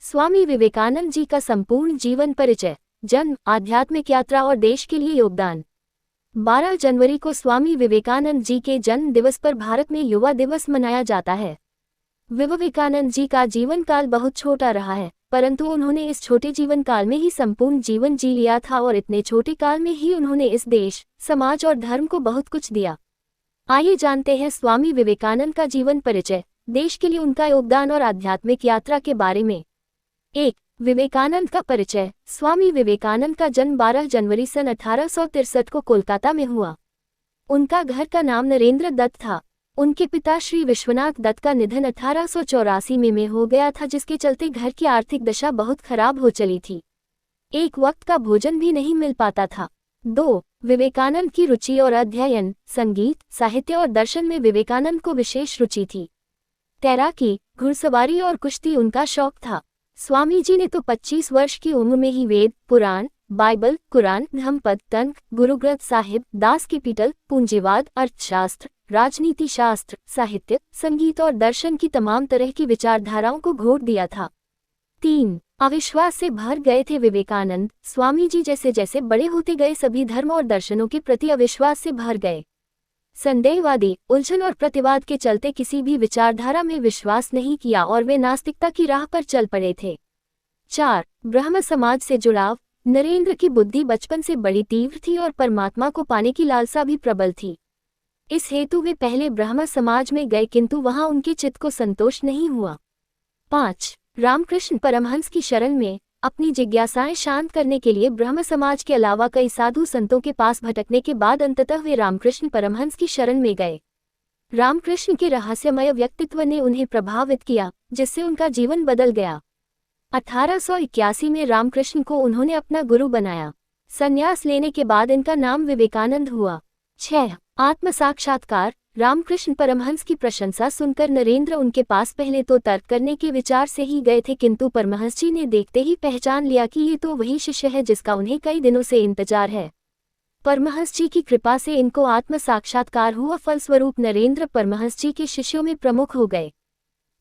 स्वामी विवेकानंद जी का संपूर्ण जीवन परिचय, जन्म, आध्यात्मिक यात्रा और देश के लिए योगदान। 12 जनवरी को स्वामी विवेकानंद जी के जन्म दिवस पर भारत में युवा दिवस मनाया जाता है। विवेकानंद जी का जीवन काल बहुत छोटा रहा है, परंतु उन्होंने इस छोटे जीवन काल में ही संपूर्ण जीवन जी लिया था और इतने छोटे काल में ही उन्होंने इस देश, समाज और धर्म को बहुत कुछ दिया। आइए जानते हैं स्वामी विवेकानंद का जीवन परिचय, देश के लिए उनका योगदान और आध्यात्मिक यात्रा के बारे में। 1. विवेकानंद का परिचय। स्वामी विवेकानंद का जन्म 12 जनवरी सन 1863 को कोलकाता में हुआ। उनका घर का नाम नरेंद्र दत्त था। उनके पिता श्री विश्वनाथ दत्त का निधन 1884 में हो गया था, जिसके चलते घर की आर्थिक दशा बहुत खराब हो चली थी। एक वक्त का भोजन भी नहीं मिल पाता था। 2. विवेकानंद की रुचि और अध्ययन। संगीत, साहित्य और दर्शन में विवेकानंद को विशेष रुचि थी। तैराकी, घुड़सवारी और कुश्ती उनका शौक था। स्वामी जी ने तो 25 वर्ष की उम्र में ही वेद, पुराण, बाइबल, कुरान, धम्मपद, तंत्र, गुरु ग्रंथ साहिब, दास की पीटल, पूंजीवाद, अर्थशास्त्र, राजनीति शास्त्र, साहित्य, संगीत और दर्शन की तमाम तरह की विचारधाराओं को घोट दिया था। 3. अविश्वास से भर गए थे विवेकानंद। स्वामी जी जैसे जैसे बड़े होते गए सभी धर्म और दर्शनों के प्रति अविश्वास से भर गए। संदेहवादी, उलझन और प्रतिवाद के चलते किसी भी विचारधारा में विश्वास नहीं किया और वे नास्तिकता की राह पर चल पड़े थे। 4. ब्रह्म समाज से जुड़ाव। नरेंद्र की बुद्धि बचपन से बड़ी तीव्र थी और परमात्मा को पाने की लालसा भी प्रबल थी। इस हेतु वे पहले ब्रह्म समाज में गए, किंतु वहां उनके चित्त को संतोष नहीं हुआ। 5. रामकृष्ण परमहंस की शरण में। अपनी जिज्ञासाएं शांत करने के लिए ब्रह्म समाज के अलावा कई साधु संतों के पास भटकने के बाद अंततः वे रामकृष्ण परमहंस की शरण में गए। रामकृष्ण के रहस्यमय व्यक्तित्व ने उन्हें प्रभावित किया, जिससे उनका जीवन बदल गया। 1881 में रामकृष्ण को उन्होंने अपना गुरु बनाया। संन्यास लेने के बाद इनका नाम विवेकानंद हुआ। 6. आत्म साक्षात्कार। रामकृष्ण परमहंस की प्रशंसा सुनकर नरेंद्र उनके पास पहले तो तर्क करने के विचार से ही गए थे, किंतु परमहंस जी ने देखते ही पहचान लिया कि ये तो वही शिष्य है जिसका उन्हें कई दिनों से इंतजार है। परमहंस जी की कृपा से इनको आत्म साक्षात्कार हुआ, फलस्वरूप नरेंद्र परमहंस जी के शिष्यों में प्रमुख हो गए।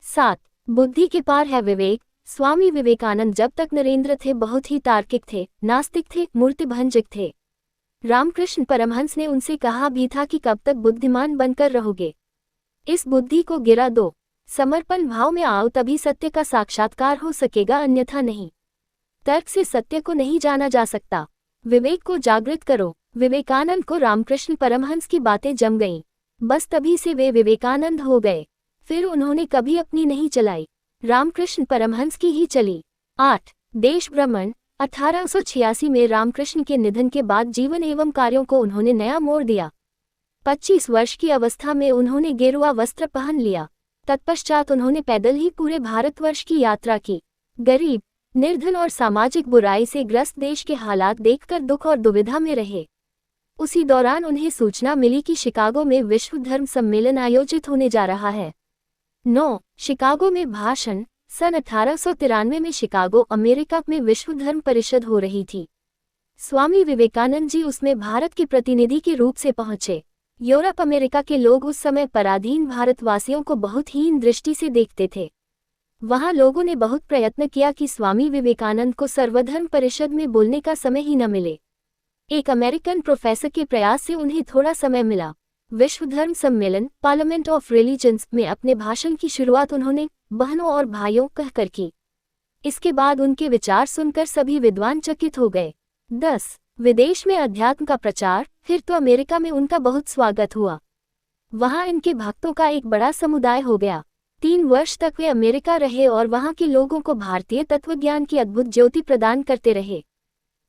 7. बुद्धि के पार है विवेक। स्वामी विवेकानंद जब तक नरेंद्र थे बहुत ही तार्किक थे, नास्तिक थे, मूर्तिभंजक थे। रामकृष्ण परमहंस ने उनसे कहा भी था कि कब तक बुद्धिमान बनकर रहोगे, इस बुद्धि को गिरा दो, समर्पण भाव में आओ, तभी सत्य का साक्षात्कार हो सकेगा, अन्यथा नहीं। तर्क से सत्य को नहीं जाना जा सकता, विवेक को जागृत करो। विवेकानंद को रामकृष्ण परमहंस की बातें जम गईं, बस तभी से वे विवेकानंद हो गए। फिर उन्होंने कभी अपनी नहीं चलाई, रामकृष्ण परमहंस की ही चली। 8. देश भ्रमण। 1886 में रामकृष्ण के निधन के बाद जीवन एवं कार्यों को उन्होंने नया मोड़ दिया। 25 वर्ष की अवस्था में उन्होंने गेरुआ वस्त्र पहन लिया। तत्पश्चात उन्होंने पैदल ही पूरे भारतवर्ष की यात्रा की। गरीब, निर्धन और सामाजिक बुराई से ग्रस्त देश के हालात देखकर दुख और दुविधा में रहे। उसी दौरान उन्हें सूचना मिली कि शिकागो में विश्व धर्म सम्मेलन आयोजित होने जा रहा है। 9. शिकागो में भाषण। सन 1893 में शिकागो, अमेरिका में विश्व धर्म परिषद हो रही थी। स्वामी विवेकानंद जी उसमें भारत के प्रतिनिधि के रूप से पहुंचे। यूरोप, अमेरिका के लोग उस समय पराधीन भारतवासियों को बहुत हीन दृष्टि से देखते थे। वहां लोगों ने बहुत प्रयत्न किया कि स्वामी विवेकानंद को सर्वधर्म परिषद में बोलने का समय ही न मिले। एक अमेरिकन प्रोफेसर के प्रयास से उन्हें थोड़ा समय मिला। विश्व धर्म सम्मेलन, पार्लियामेंट ऑफ रिलीजन्स में अपने भाषण की शुरुआत उन्होंने बहनों और भाइयों कहकर की। इसके बाद उनके विचार सुनकर सभी विद्वान चकित हो गए। 10. विदेश में अध्यात्म का प्रचार। फिर तो अमेरिका में उनका बहुत स्वागत हुआ। वहां इनके भक्तों का एक बड़ा समुदाय हो गया। 3 वर्ष तक वे अमेरिका रहे और वहां के लोगों को भारतीय तत्वज्ञान की अद्भुत ज्योति प्रदान करते रहे।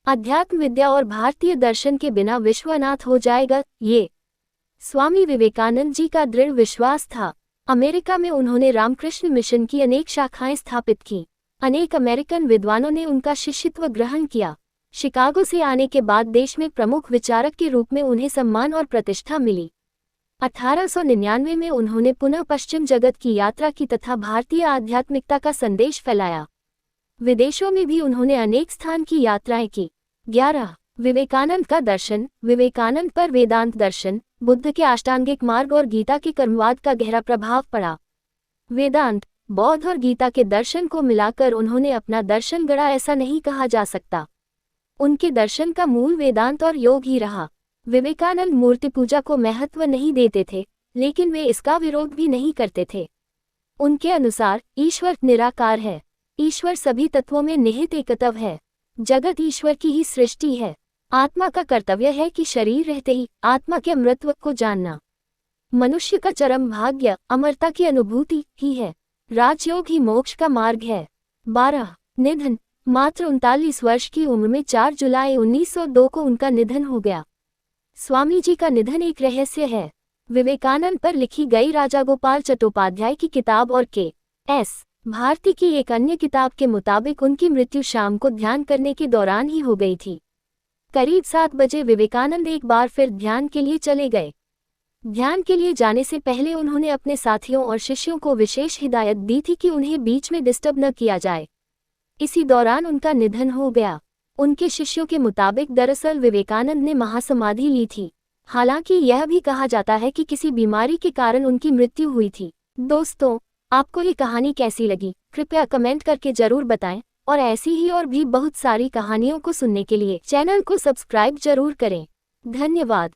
अध्यात्म विद्या और भारतीय दर्शन के बिना विश्व अनाथ हो जाएगा, ये स्वामी विवेकानंद जी का दृढ़ विश्वास था। अमेरिका में उन्होंने रामकृष्ण मिशन की अनेक शाखाएं स्थापित की। अनेक अमेरिकन विद्वानों ने उनका शिष्यत्व ग्रहण किया। शिकागो से आने के बाद देश में प्रमुख विचारक के रूप में उन्हें सम्मान और प्रतिष्ठा मिली। 1899 में उन्होंने पुनः पश्चिम जगत की यात्रा की तथा भारतीय आध्यात्मिकता का संदेश फैलाया। विदेशों में भी उन्होंने अनेक स्थान की यात्राएं की। 11. विवेकानंद का दर्शन। विवेकानंद पर वेदांत दर्शन, बुद्ध के अष्टांगिक मार्ग और गीता के कर्मवाद का गहरा प्रभाव पड़ा। वेदांत, बौद्ध और गीता के दर्शन को मिलाकर उन्होंने अपना दर्शन गढ़ा, ऐसा नहीं कहा जा सकता। उनके दर्शन का मूल वेदांत और योग ही रहा। विवेकानंद मूर्ति पूजा को महत्व नहीं देते थे, लेकिन वे इसका विरोध भी नहीं करते थे। उनके अनुसार ईश्वर निराकार है। ईश्वर सभी तत्वों में निहित एकत्व है। जगत ईश्वर की ही सृष्टि है। आत्मा का कर्तव्य है कि शरीर रहते ही आत्मा के अमृतत्व को जानना। मनुष्य का चरम भाग्य अमरता की अनुभूति ही है। राजयोग ही मोक्ष का मार्ग है। 12. निधन। मात्र 39 वर्ष की उम्र में 4 जुलाई 1902 को उनका निधन हो गया। स्वामी जी का निधन एक रहस्य है। विवेकानंद पर लिखी गई राजागोपाल चट्टोपाध्याय की किताब और के.एस. भारती की एक अन्य किताब के मुताबिक उनकी मृत्यु शाम को ध्यान करने के दौरान ही हो गई थी। करीब 7 बजे विवेकानंद एक बार फिर ध्यान के लिए चले गए। ध्यान के लिए जाने से पहले उन्होंने अपने साथियों और शिष्यों को विशेष हिदायत दी थी कि उन्हें बीच में डिस्टर्ब न किया जाए। इसी दौरान उनका निधन हो गया। उनके शिष्यों के मुताबिक दरअसल विवेकानंद ने महासमाधि ली थी। हालांकि यह भी कहा जाता है कि किसी बीमारी के कारण उनकी मृत्यु हुई थी। दोस्तों, आपको ये कहानी कैसी लगी? कृपया कमेंट करके जरूर बताएं और ऐसी ही और भी बहुत सारी कहानियों को सुनने के लिए चैनल को सब्सक्राइब जरूर करें। धन्यवाद।